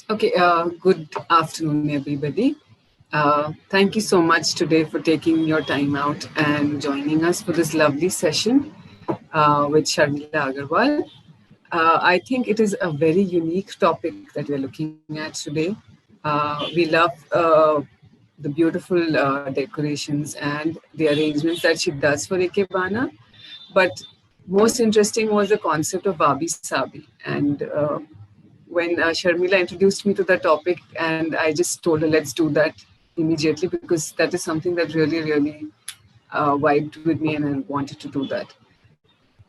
Okay, good afternoon, everybody. Thank you so much today for taking your time out and joining us for this lovely session with Sharmila Agarwal. I think it is a very unique topic that we're looking at today. We love the beautiful decorations and the arrangements that she does for Ikebana, but most interesting was the concept of Wabi Sabi. And when Sharmila introduced me to the topic, and I just told her, let's do that immediately because that is something that really vibed with me, and I wanted to do that.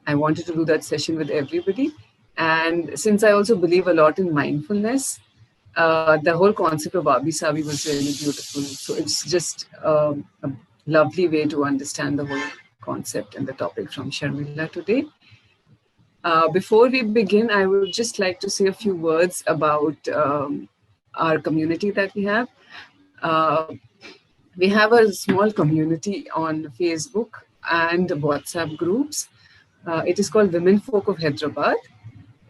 I wanted to do that session with everybody. And since I also believe a lot in mindfulness, the whole concept of Wabi Sabi was really beautiful. So it's just a lovely way to understand the whole concept and the topic from Sharmila today. Before we begin, I would just like to say a few words about our community that we have. Uh, we have a small community on Facebook and WhatsApp groups. It is called Women Folk of Hyderabad,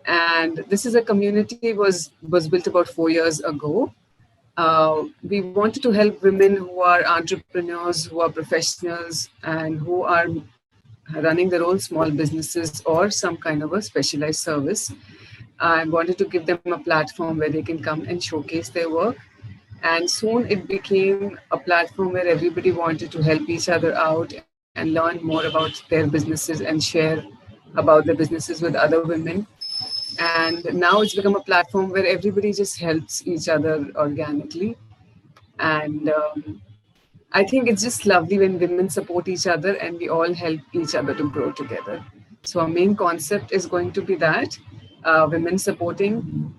and this is a community was built about 4 years ago. We wanted to help women who are entrepreneurs, who are professionals, and who are running their own small businesses or some kind of a specialized service. I wanted to give them a platform where they can come and showcase their work. And soon it became a platform where everybody wanted to help each other out and learn more about their businesses and share about their businesses with other women. And now it's become a platform where everybody just helps each other organically. And I think it's just lovely when women support each other and we all help each other to grow together. So our main concept is going to be that women supporting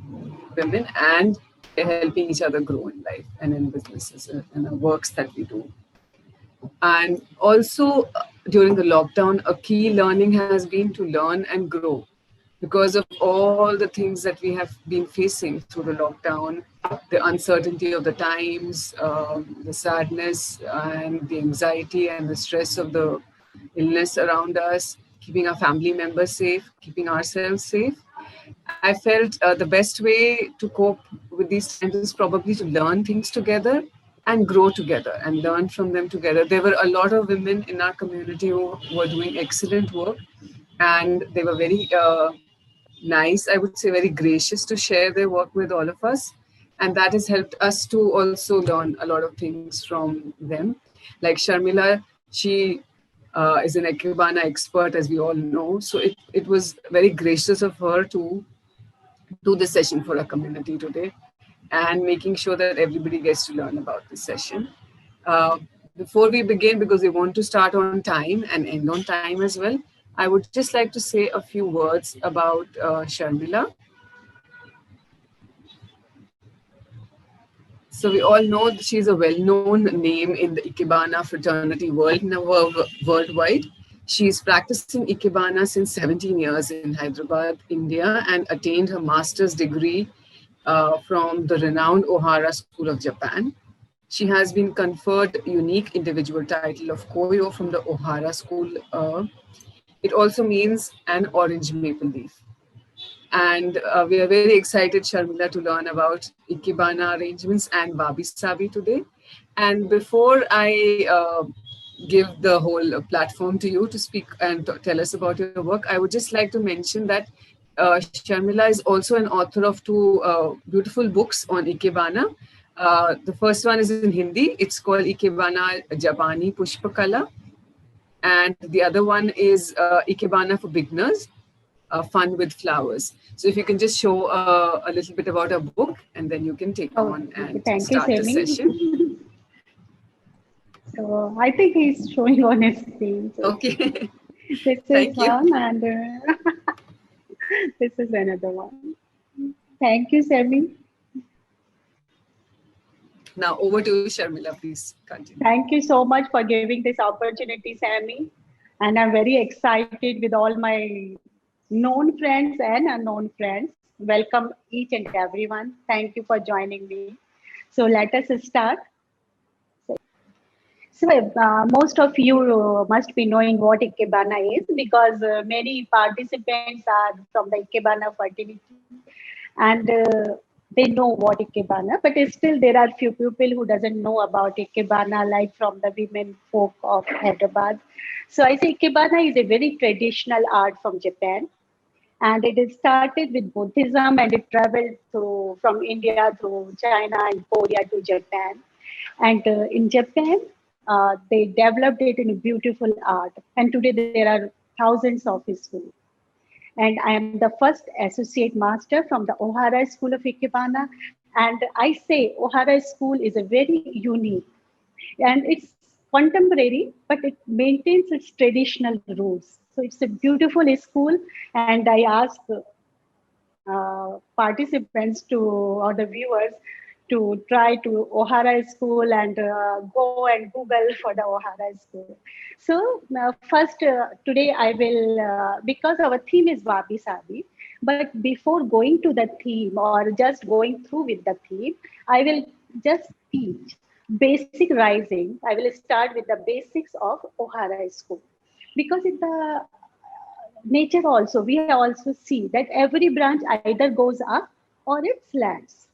women and helping each other grow in life and in businesses and the works that we do. And also during the lockdown, a key learning has been to learn and grow because of all the things that we have been facing through the lockdown, the uncertainty of the times, the sadness and the anxiety and the stress of the illness around us, keeping our family members safe, keeping ourselves safe. I felt the best way to cope with these times is probably to learn things together and grow together and learn from them together. There were a lot of women in our community who were doing excellent work, and they were very nice, I would say very gracious to share their work with all of us. And that has helped us to also learn a lot of things from them. Like Sharmila, she is an Ikebana expert, as we all know. So it was very gracious of her to do this session for our community today and making sure that everybody gets to learn about this session. Uh, Before we begin, because we want to start on time and end on time as well, I would just like to say a few words about Sharmila. So we all know that she's a well-known name in the Ikebana fraternity worldwide. She's practicing Ikebana since 17 years in Hyderabad, India, and attained her master's degree from the renowned Ohara School of Japan. She has been conferred unique individual title of Koyo from the Ohara School. It also means an orange maple leaf. And we are very excited, Sharmila, to learn about Ikebana arrangements and Wabi Sabi today. And before I give the whole platform to you to speak and tell us about your work, I would just like to mention that Sharmila is also an author of two beautiful books on Ikebana. The first one is in Hindi. It's called Ikebana Japani Pushpakala. And the other one is Ikebana for Beginners, Fun with Flowers. So if you can just show a little bit about a book, and then you can take Oh, on and thank you, start the Semi. session. So I think he's showing on his screen. So Okay, this is thank you. one, and this is another one. Thank you, Semi. Now over to Sharmila, please continue. Thank you so much for giving this opportunity, Sammy. And I'm very excited with all my known friends and unknown friends. Welcome each and everyone. Thank you for joining me. So let us start. So, most of you must be knowing what Ikebana is because many participants are from the Ikebana fraternity. And they know what Ikebana, but still there are few people who doesn't know about Ikebana, like from the women folk of Hyderabad. So I say Ikebana is a very traditional art from Japan, and it is started with Buddhism, and it traveled through from India through China and Korea to Japan. And in Japan, they developed it in a beautiful art. And today there are thousands of schools. And I am the first associate master from the Ohara School of Ikebana. And I say Ohara School is a very unique, and it's contemporary, but it maintains its traditional roots. So it's a beautiful school, and I ask participants to or the viewers to try to Ohara School and go and Google for the Ohara School. So first today I will because our theme is Wabi Sabi, but before going to the theme or just going through with the theme, I will just teach basic rising. I will start with the basics of Ohara School because in the nature also we also see that every branch either goes up or it slants.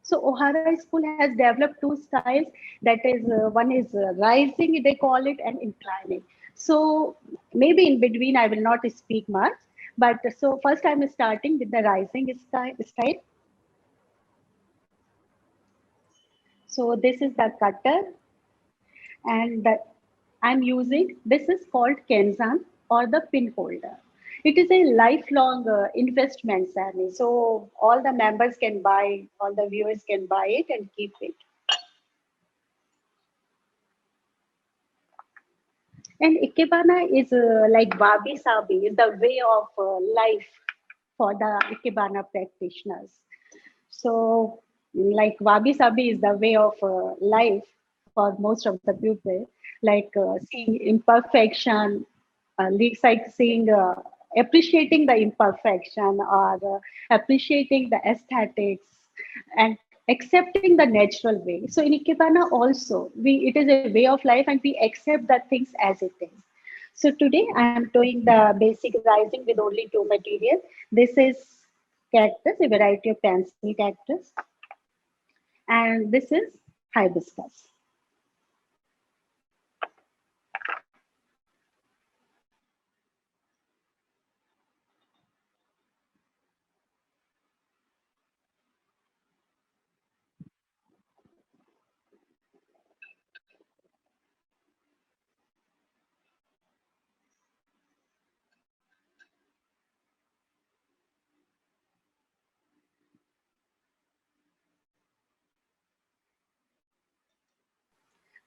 So Ohara School has developed two styles, that is one is rising they call it, and inclining. So maybe in between I will not speak much, but so first I'm starting with the rising style. So this is the cutter, and I'm using, this is called Kenzan or the pin holder. It is a lifelong investment, Sammy. So all the members can buy, all the viewers can buy it and keep it. And Ikebana is like Wabi Sabi, is the way of life for the Ikebana practitioners. So, like Wabi Sabi is the way of life for most of the people, like seeing imperfection, like seeing, appreciating the imperfection, or appreciating the aesthetics, and accepting the natural way. So in Ikebana also, it is a way of life, and we accept the things as it is. So today I am doing the basic rising with only two materials. This is cactus, a variety of pencil cactus, and this is hibiscus.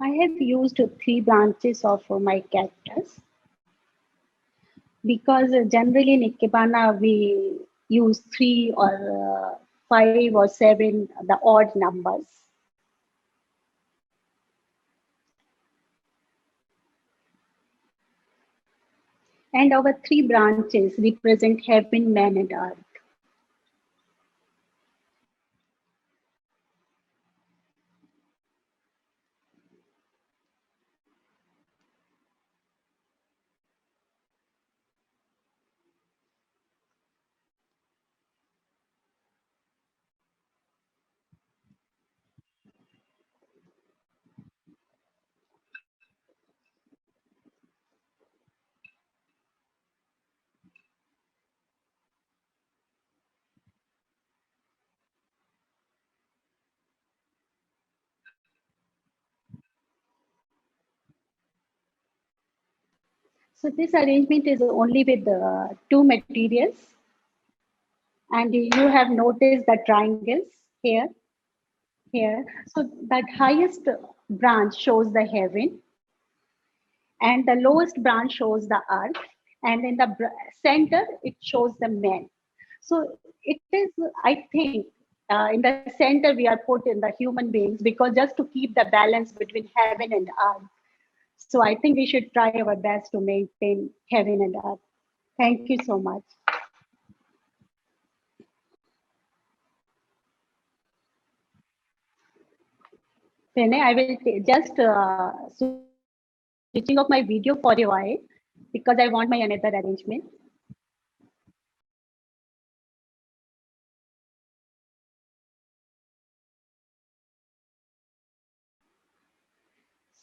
I have used three branches of my cactus because generally in Ikebana we use three or five or seven, the odd numbers. And our three branches represent heaven, man, and earth. So this arrangement is only with two materials, and you have noticed the triangles here, here. So that highest branch shows the heaven, and the lowest branch shows the earth, and in the center it shows the man. So it is, I think, in the center we are put in the human beings because just to keep the balance between heaven and earth. So I think we should try our best to maintain heaven and earth. Thank you so much. Rene, I will just switching off my video for a while because I want my another arrangement.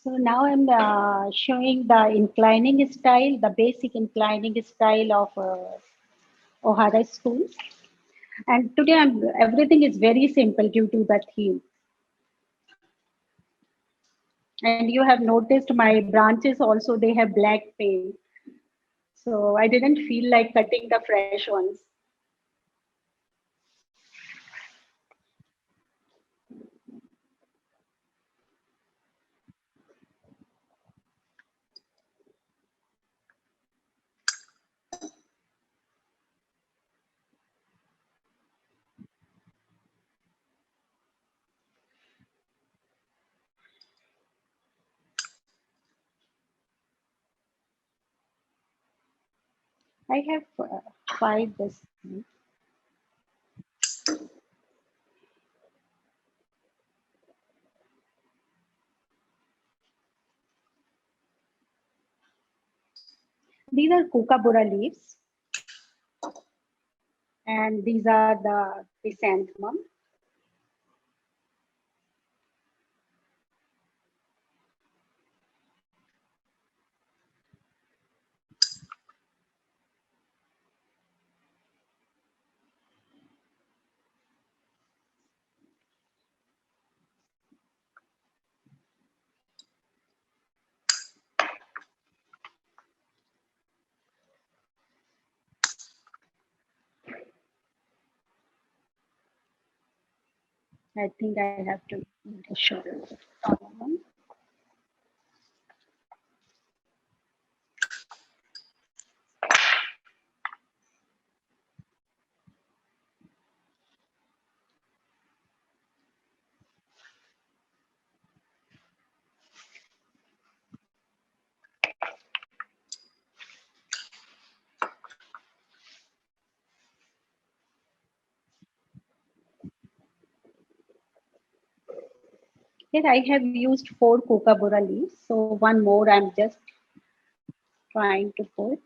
So now I'm showing the inclining style, the basic inclining style of Ohara school. And today everything is very simple due to the theme. And you have noticed my branches also, they have black paint. So I didn't feel like cutting the fresh ones. I have five this. These are kookaburra leaves, and these are the chrysanthemum. I think I have to show you. Here I have used 4 kookaburra leaves. So one more I'm just trying to put.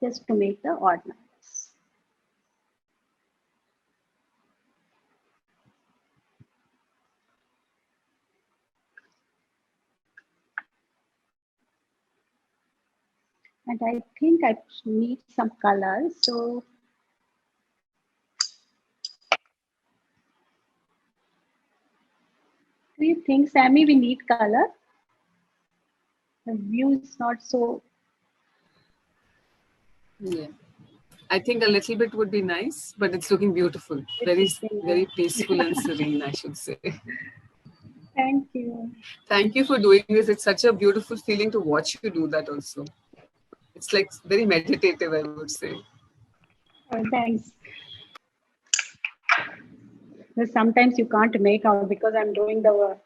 Just to make the ornaments. And I think I need some color. So do you think, Sammy, we need color? The view is not so. Yeah. I think a little bit would be nice, but it's looking beautiful. Very peaceful and serene, I should say. Thank you. Thank you for doing this. It's such a beautiful feeling to watch you do that also. It's like very meditative, I would say. Thanks. Sometimes you can't make out because I'm doing the work.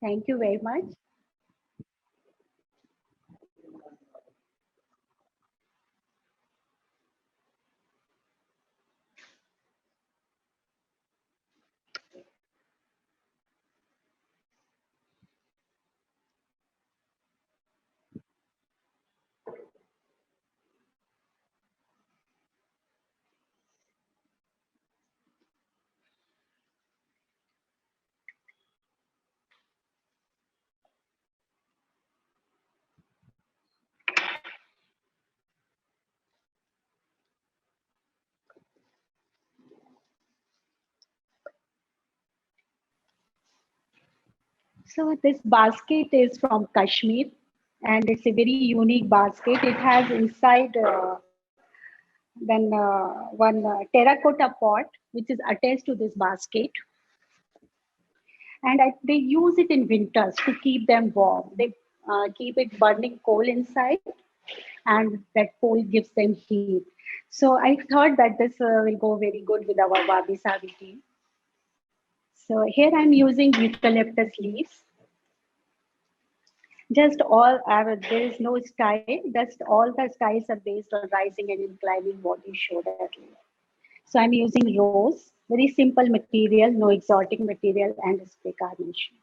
Thank you very much. So this basket is from Kashmir, and it's a very unique basket. It has inside one terracotta pot, which is attached to this basket. And they use it in winters to keep them warm. They keep it burning coal inside, and that pole gives them heat. So I thought that this will go very good with our wabi sabi tea. So here I'm using eucalyptus leaves. Just all, there is no style, just all the styles are based on rising and inclining what you showed earlier. So I'm using rose, very simple material, no exotic material, and spray carnation.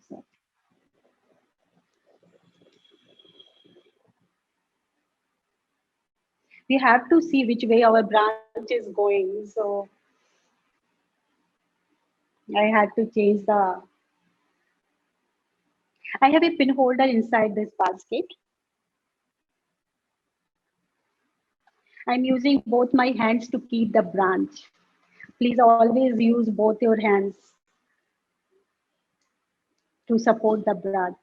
So we have to see which way our branch is going. So I had to change the. I have a pin holder inside this basket. I'm using both my hands to keep the branch. Please always use both your hands to support the branch.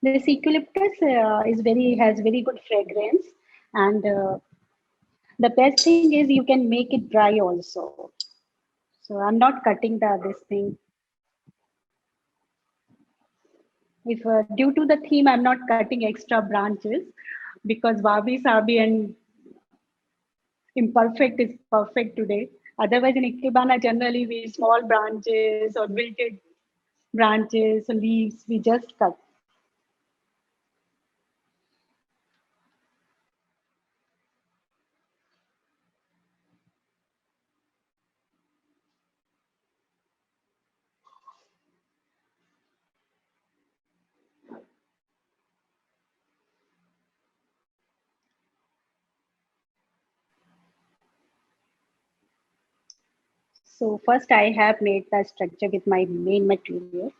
This eucalyptus is very has very good fragrance, and the best thing is you can make it dry also. So I'm not cutting the this thing. If due to the theme, I'm not cutting extra branches because wabi sabi and imperfect is perfect today. Otherwise, in Ikebana, generally we small branches or wilted branches or leaves, we just cut. So first I have made the structure with my main material.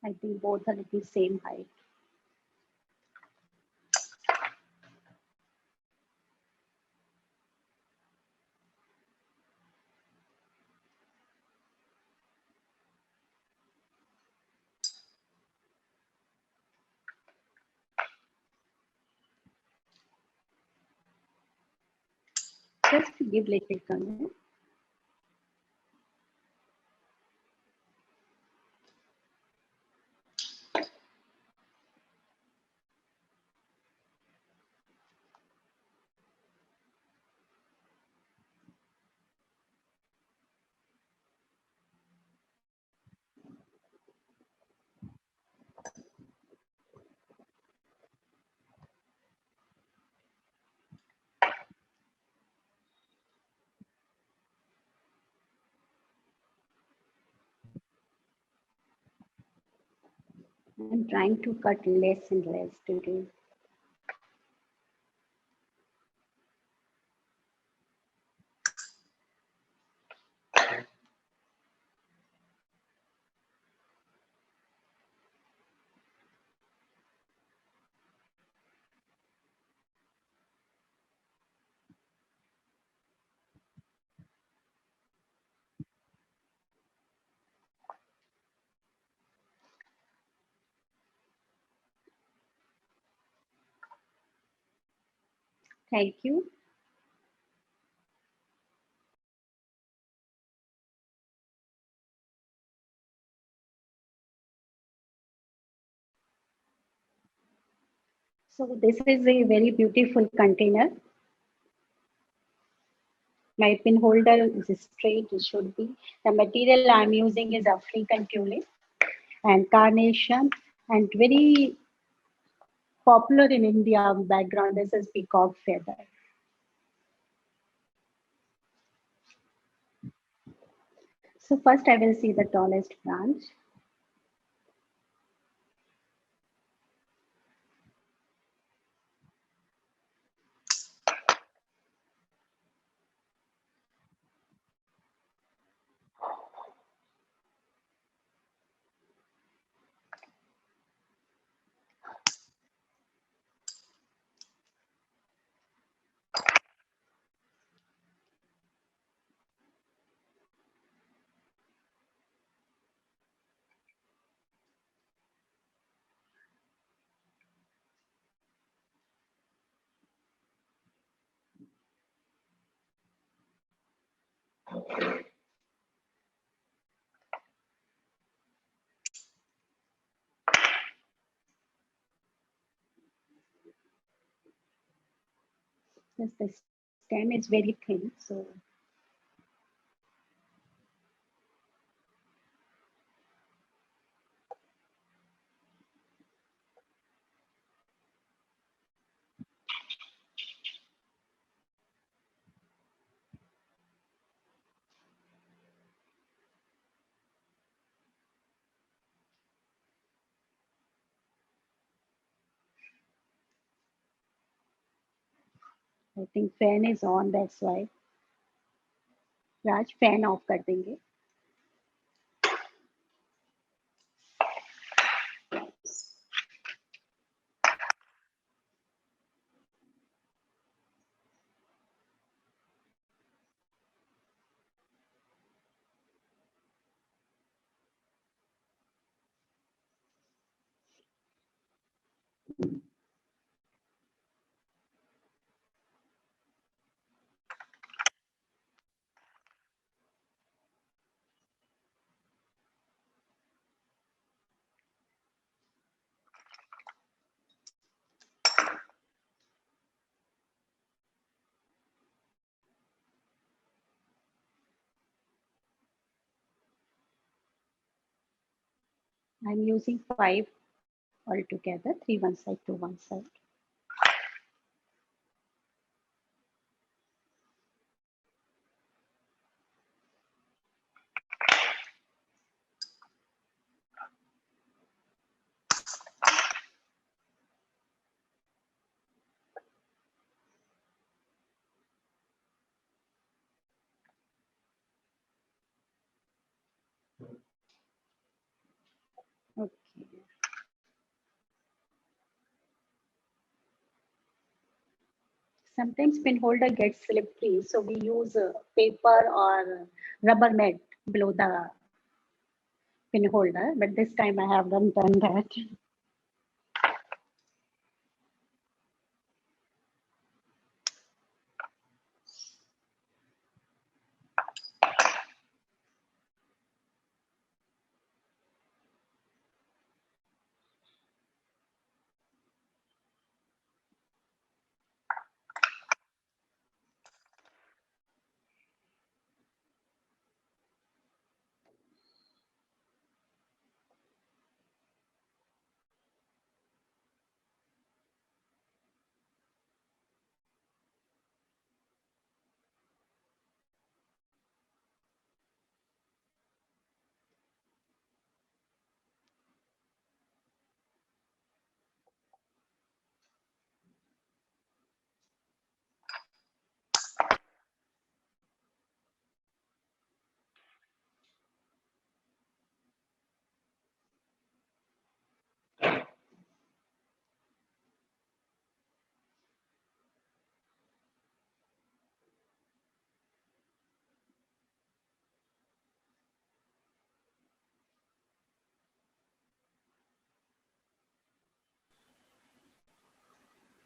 I think both are the same height. Just to give little color. I'm trying to cut less and less today. Thank you. So this is a very beautiful container. My pin holder is straight, it should be. The material I'm using is African tulip and carnation, and very popular in India background. This is peacock feather. So first I will see the tallest branch. Yes, the stem is very thin, so I think fan is on, that's why. Raj fan of कर देंगे. I'm using 5 altogether, 3 one side, 2 one side. Okay. Sometimes pin holder gets slippery, so we use paper or rubber mat below the pin holder, but this time I haven't done that.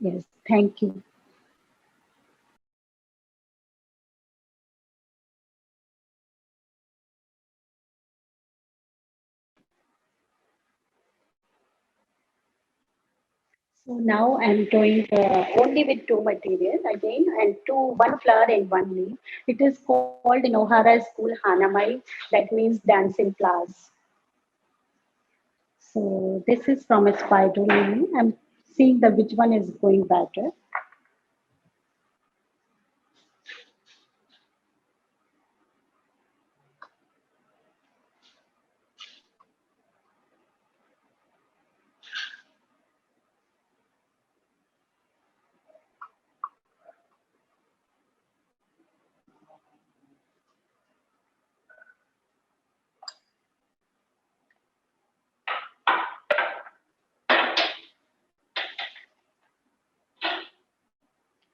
Yes, thank you. So now I'm doing only with two materials again and one flower and one leaf. It is called in O'Hara School Hanamai, that means dancing flowers. So this is from a spiderally. I'm seeing the which one is going better.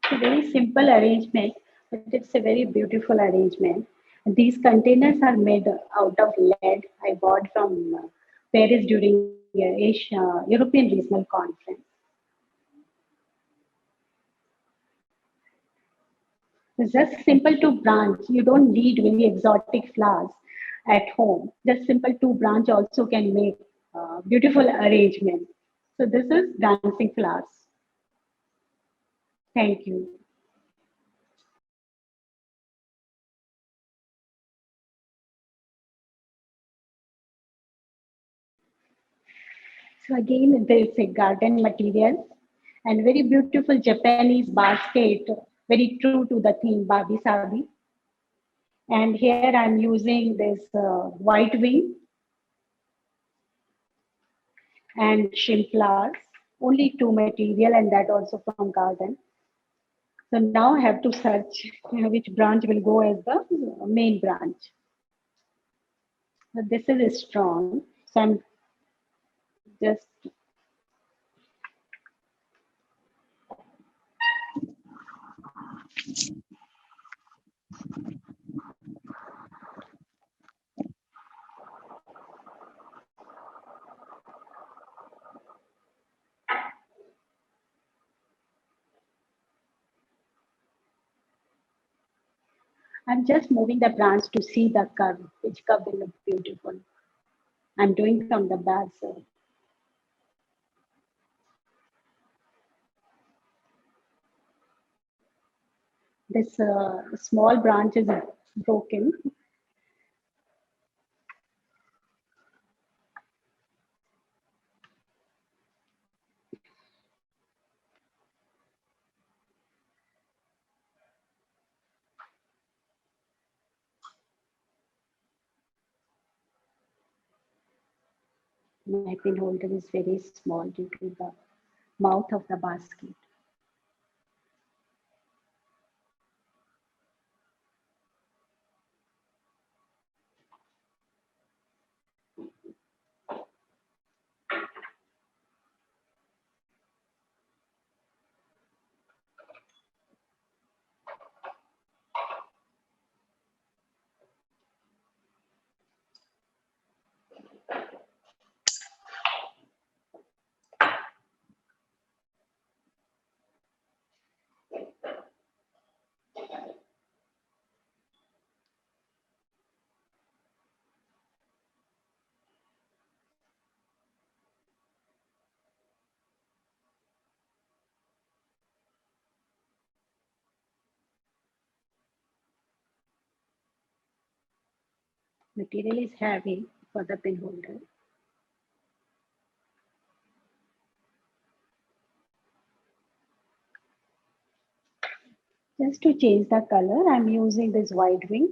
It's a very simple arrangement, but it's a very beautiful arrangement. These containers are made out of lead. I bought from Paris during European Regional Conference. It's just simple to branch. You don't need very exotic flowers at home. Just simple to branch also can make beautiful arrangement. So this is dancing flowers. Thank you. So again, there is a garden material and very beautiful Japanese basket, very true to the theme Babi Sabi. And here I'm using this white wing and shrimp flowers, only two material and that also from garden. So now I have to search which branch will go as the main branch. But this is strong, so I'm just moving the branch to see the curve, which curve will look beautiful. I'm doing from the back side. This small branch is broken. My pin holder is very small due to the mouth of the basket. Material is heavy for the pin holder. Just to change the color, I'm using this white wing.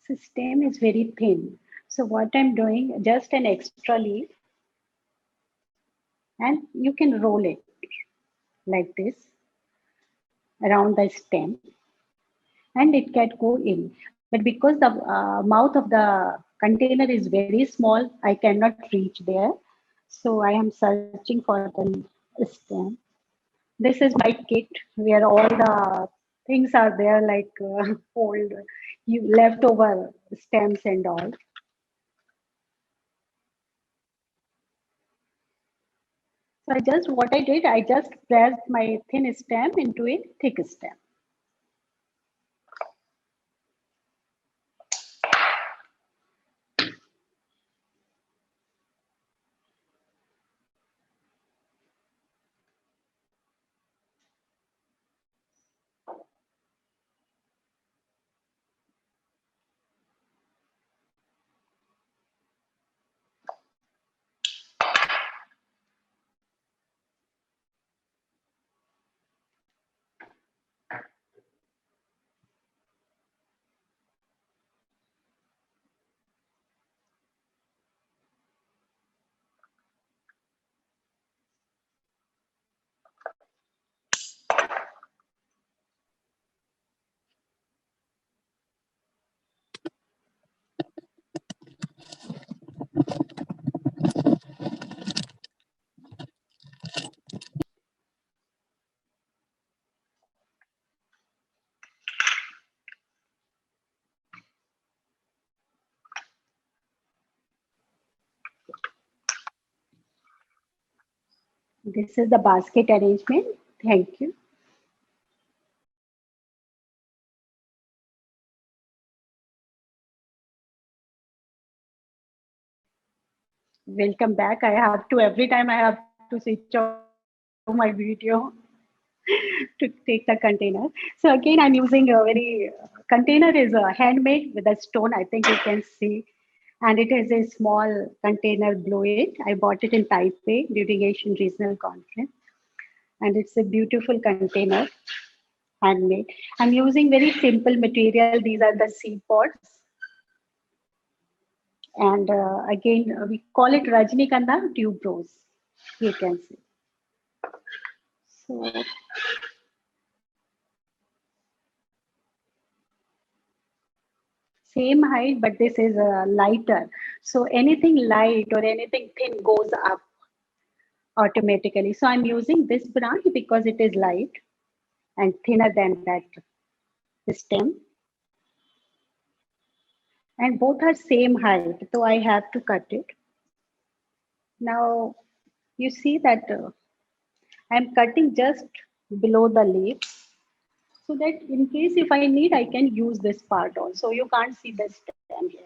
So stem is very thin. So what I'm doing, just an extra leaf, and you can roll it like this around the stem, and it can go in. But because the mouth of the container is very small, I cannot reach there. So I am searching for the stem. This is my kit where all the things are there like old leftover stems and all. So what I did, I just pressed my thin stem into a thick stem. This is the basket arrangement. Thank you. Welcome back. I have to, every time I have to switch off my video to take the container. So again, I'm using a very container is handmade with a stone. I think you can see, and it is a small container below it. I bought it in Taipei during Asian Regional Conference, and it's a beautiful container, handmade. I'm using very simple material. These are the seed pods, and again we call it Rajnikanda tuberose. You can see. So same height, but this is lighter. So anything light or anything thin goes up automatically. So I'm using this branch because it is light and thinner than that stem. And both are same height, so I have to cut it. Now you see that I'm cutting just below the leaves so that in case if I need, I can use this part also. You can't see the stem here.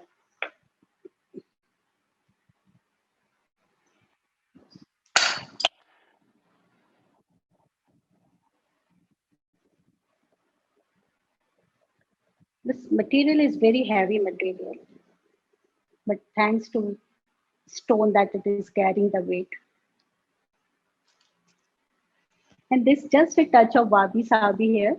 This material is very heavy material, but thanks to stone that it is carrying the weight. And this just a touch of wabi sabi here.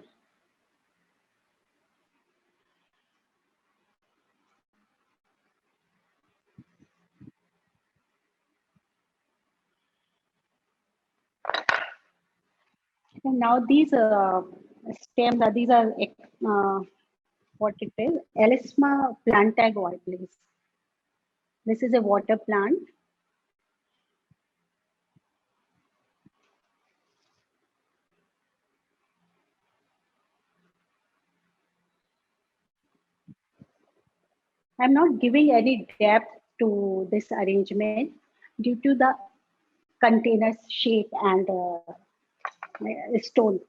And now these stems are what it is, Elisma plantagoides. This is a water plant. I'm not giving any depth to this arrangement due to the container's shape and stone.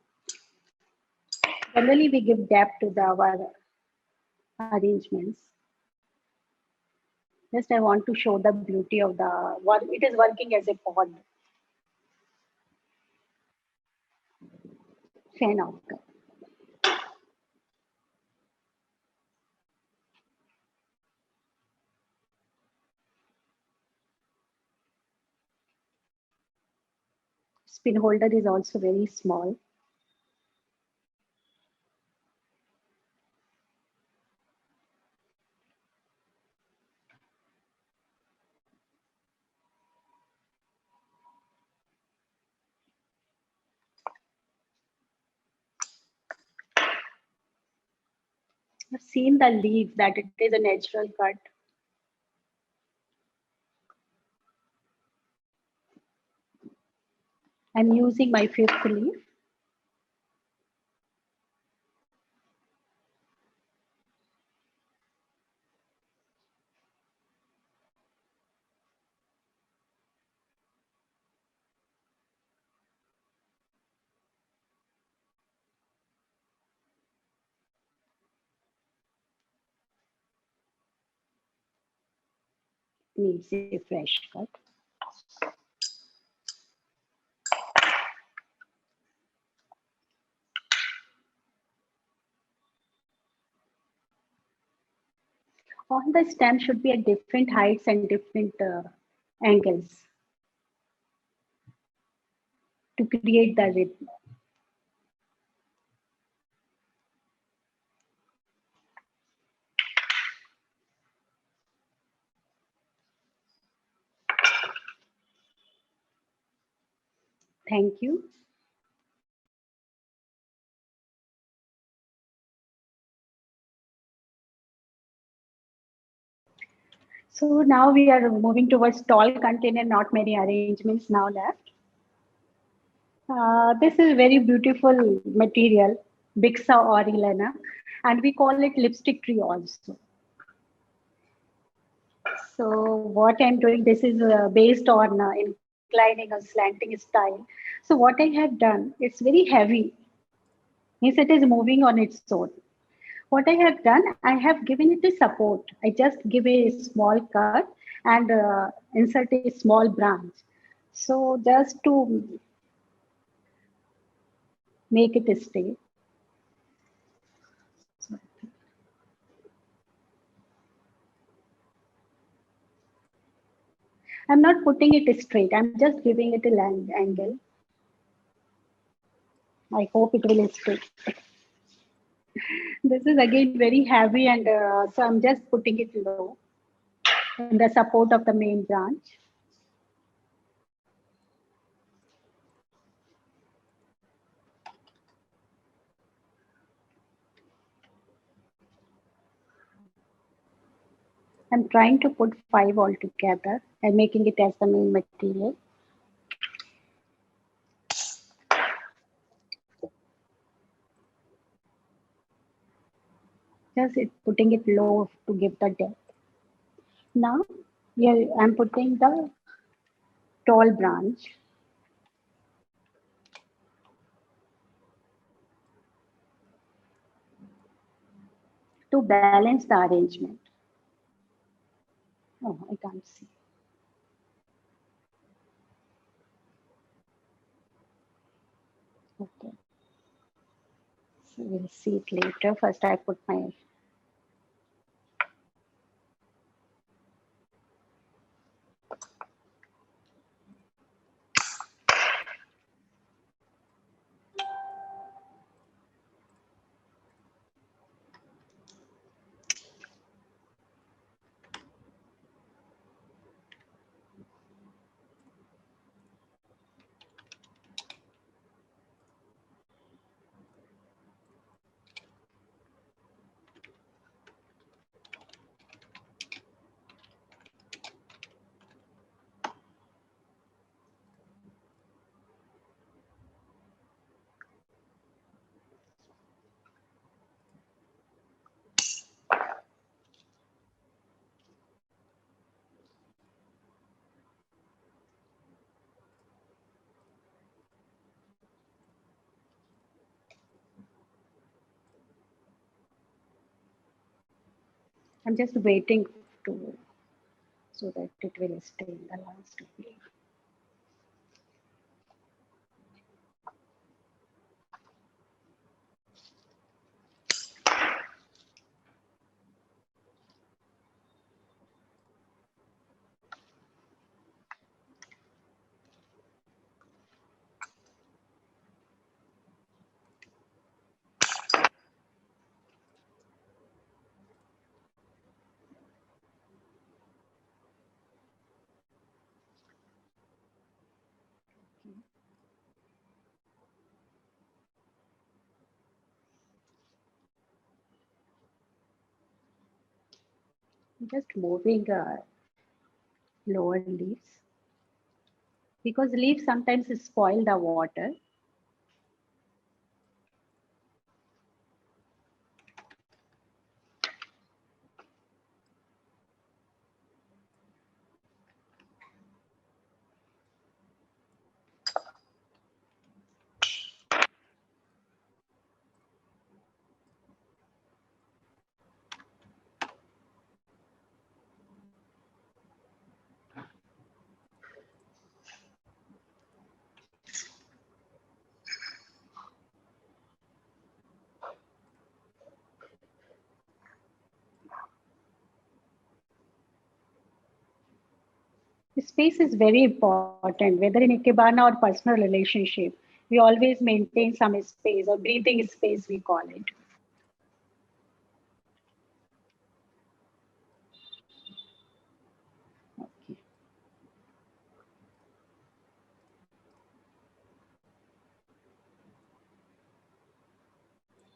Generally, we give depth to our arrangements. Just I want to show the beauty of the one. It is working as a pod. Fan out. Spin holder is also very small. I've seen the leaves that it is a natural cut. I'm using my fifth leaf. needs a fresh cut. All the stems should be at different heights and different angles to create the rhythm. Thank you. So now we are moving towards tall container, not many arrangements now left. This is very beautiful material, Bixa or Elena, and we call it lipstick tree also. So what I'm doing, this is based on inclining or slanting style. So what I have done, it's very heavy, means it is moving on its own. What I have done, I have given it a support. I just give a small cut and insert a small branch. So just to make it stay. I'm not putting it straight. I'm just giving it a angle. I hope it will stay. This is again very heavy, and so I'm just putting it low in the support of the main branch. I'm trying to put 5 all together and making it as the main material. Just putting it low to give the depth. Now, here I'm putting the tall branch. To balance the arrangement. Oh, I can't see. Okay. So we'll see it later. First, I put my I'm just waiting to so that it will stay in the last place. Just moving lower leaves because leaves sometimes spoil the water. Space is very important, whether in Ikebana or personal relationship. We always maintain some space or breathing space, we call it. Okay.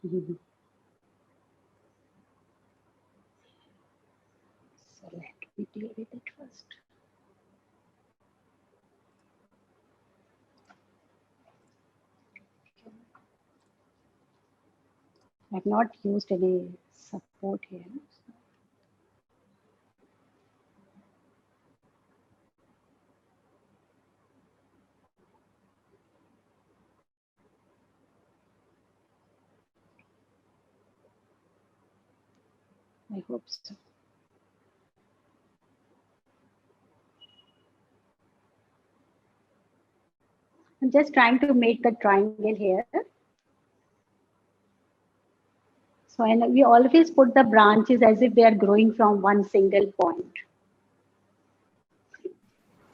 Mhm. So let me deal with it first. I've not used any support here. I hope so. I'm just trying to make the triangle here. So and we always put the branches as if they are growing from one single point.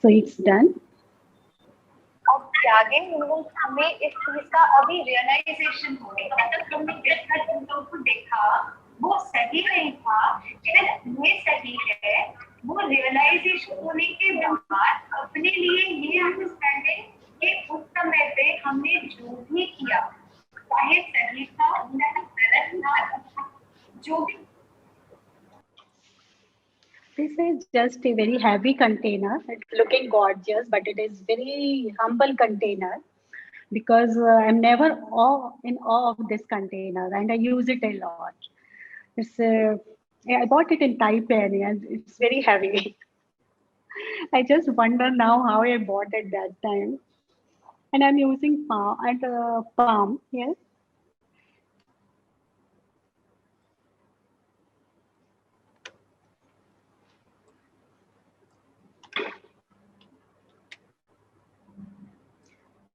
So it's done. अब त्यागे हमें इस चीज का अभी realisation होने का मतलब हमने जिस हर चीजों को देखा वो सही नहीं था फिर ये सही है वो रियलाइजेशन होने के बाद अपने लिए ये अंडरस्टैंडिंग कि उस समय पे हमने जो भी किया चाहे सही था या गलत था जो भी This is just a very heavy container. It's looking gorgeous, but it is very humble container because I'm never in awe of this container and I use it a lot. It's I bought it in Taipei and it's very heavy. I just wonder now how I bought it that time. And I'm using palm, yes.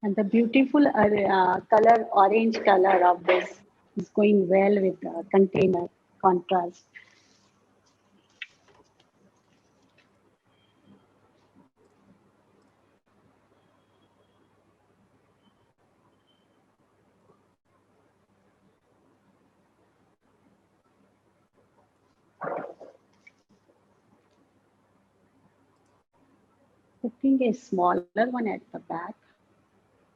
And the beautiful color, orange color of this is going well with the container contrast. Putting a smaller one at the back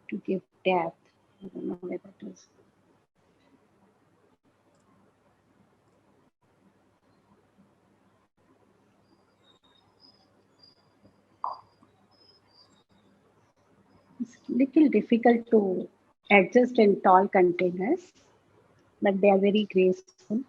to give depth. I don't know where that is. It's little difficult to adjust in tall containers, but they are very graceful.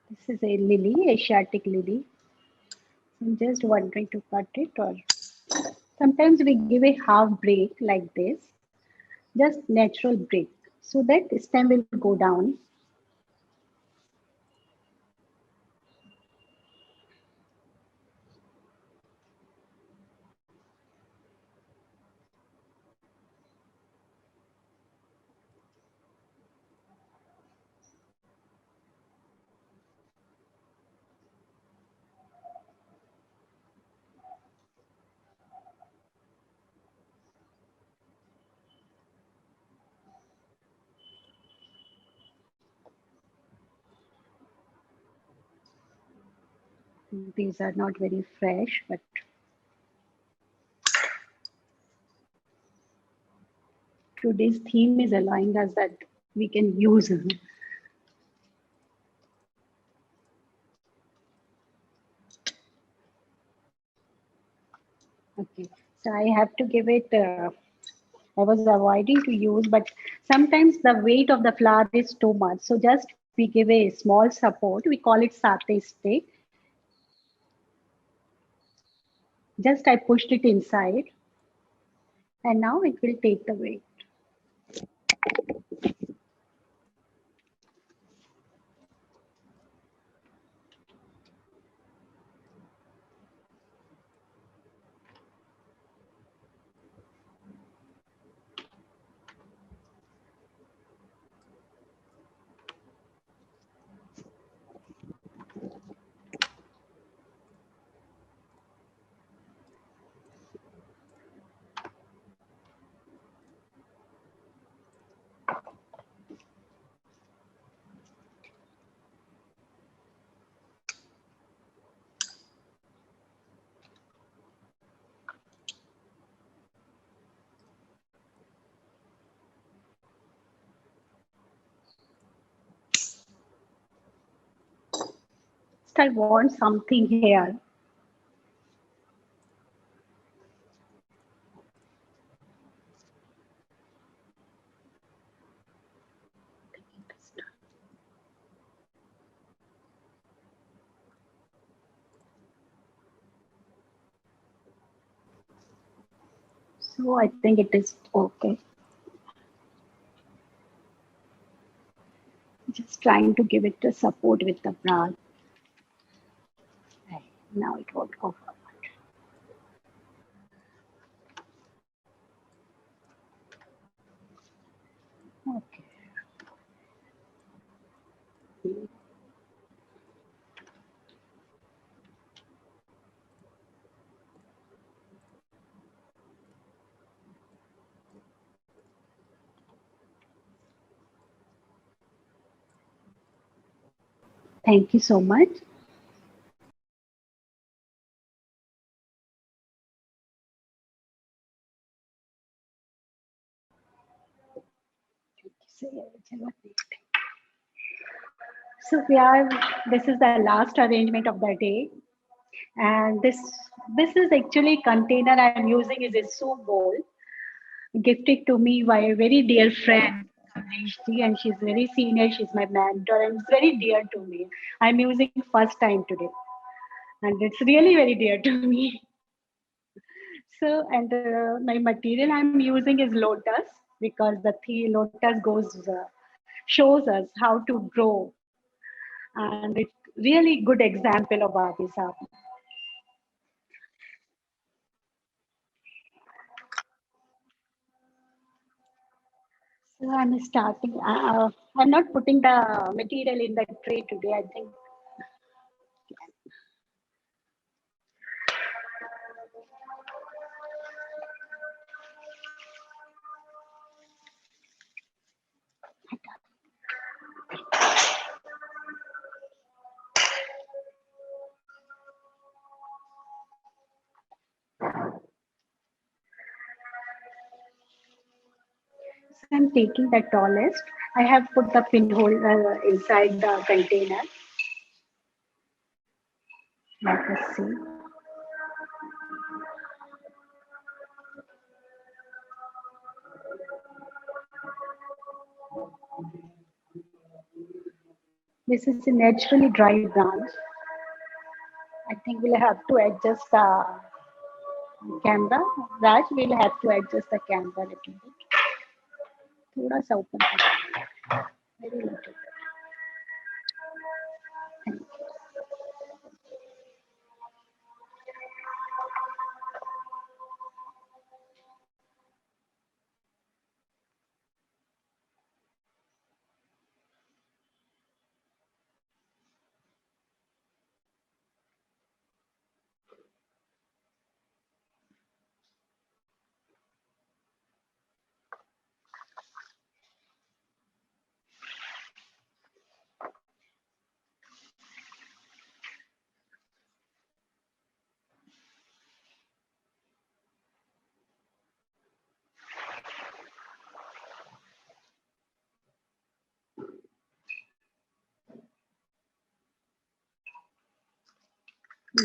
This is a lily, Asiatic lily. I'm just wondering to cut it or sometimes we give a half break like this, just natural break, so that stem will go down. These are not very fresh, but today's theme is allowing us that we can use them. Okay, so I have to give it, I was avoiding to use, but sometimes the weight of the flour is too much. So just we give a small support, we call it satay stick. Just I pushed it inside and now it will take the weight. I want something here. So I think it is okay. Just trying to give it a support with the bra. Now it won't go forward. Okay. Thank you so much. So this is the last arrangement of the day. And this is actually container I'm using is a soup bowl gifted to me by a very dear friend, Kamlesh, and she's very senior. She's my mentor and it's very dear to me. I'm using first time today, and it's really very dear to me. So, and my material I'm using is lotus because the lotus shows us how to grow, and it's really good example of wabi sabi. So I'm starting. I'm not putting the material in the tray today. I think. So I'm taking the tallest. I have put the pinhole inside the container. Let us see. This is a naturally dry branch. I think we'll have to adjust the camera. Raj, we'll have to adjust the camera a little bit. थोड़ा सा ऊपर कर. Very little.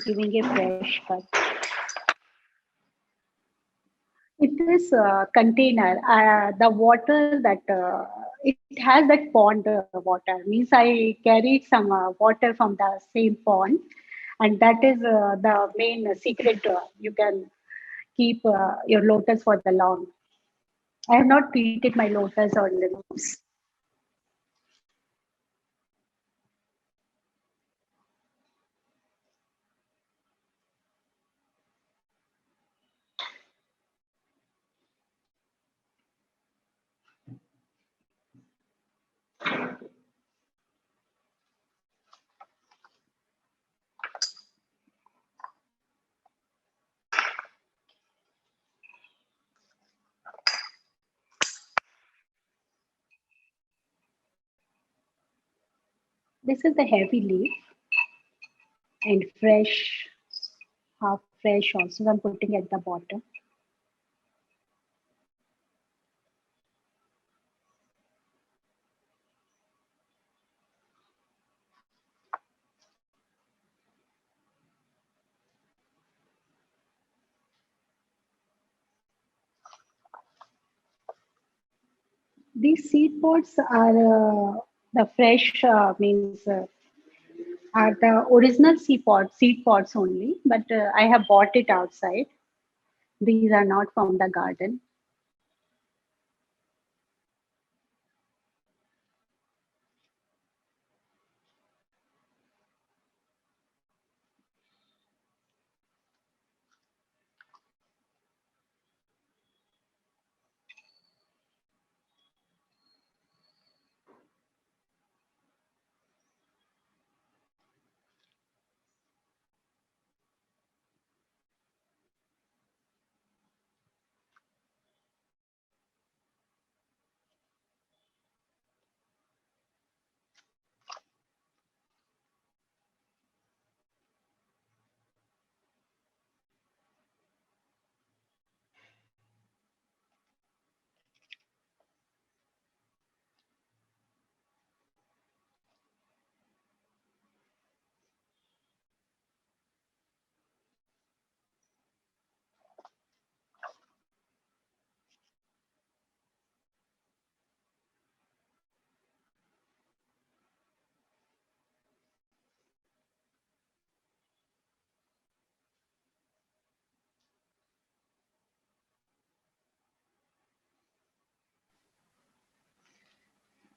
giving a fresh cut. It is a container. The water that it has that pond water means I carried some water from the same pond, and that is the main secret. You can keep your lotus for the long. I have not treated my lotus on the leaves. This is the heavy leaf and fresh, half fresh also. I'm putting at the bottom. These seed pods are the fresh means are the original seed pods only, but I have bought it outside. These are not from the garden.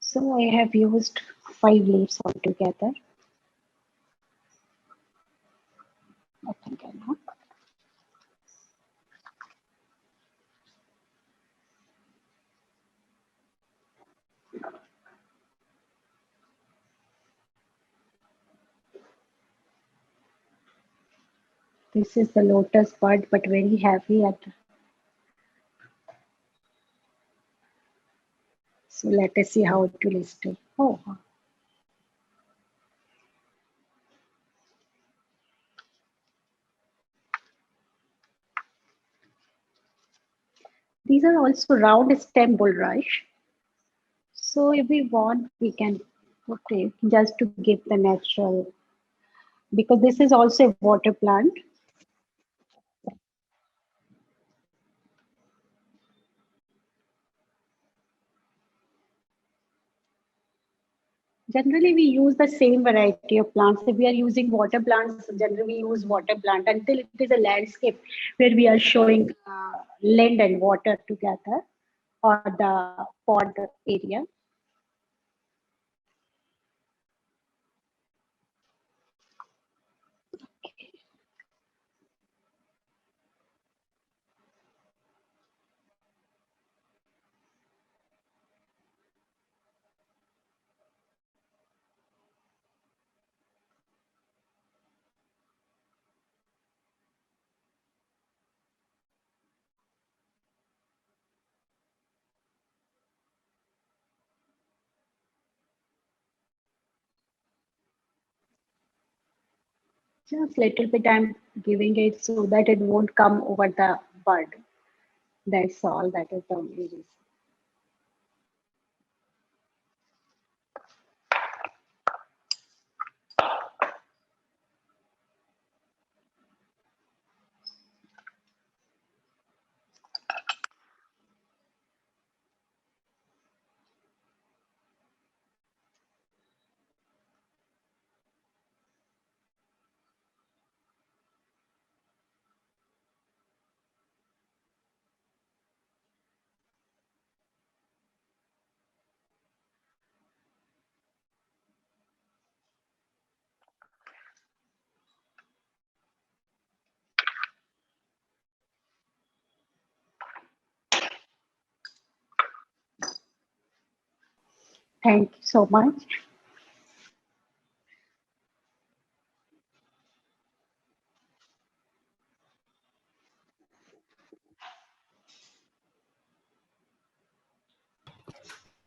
So I have used 5 leaves altogether. I think I know. This is the lotus bud, but very heavy. So let us see how it will stay. Oh, these are also round stem bulrush. So if we want, we can put it just to give the natural, because this is also a water plant. Generally, we use the same variety of plants. If we are using water plants, generally we use water plant until it is a landscape where we are showing land and water together or the pond area. Just little bit I'm giving it so that it won't come over the bud. That's all. That is the only reason. Thank you so much.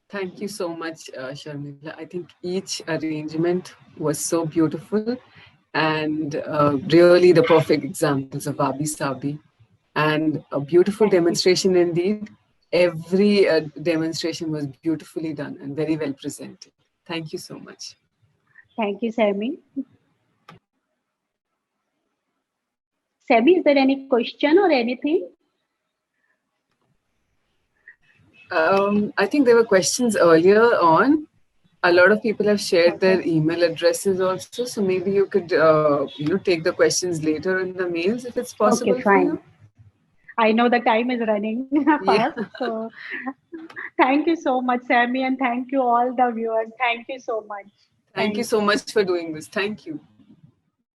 Thank you so much, Sharmila. I think each arrangement was so beautiful and really the perfect examples of Wabi Sabi and a beautiful Thank you. demonstration indeed. Every demonstration was beautifully done and very well presented. Thank you so much. Thank you, Sammy. Sammy, is there any question or anything? I think there were questions earlier on. A lot of people have shared their Okay. email addresses also, so maybe you could, take the questions later in the mails if it's Okay, possible for you. fine. I know the time is running Yeah. fast. So thank you so much, Sammy, and thank you all the viewers. Thank you so much. Thank you Thank so much for doing this. Thank you.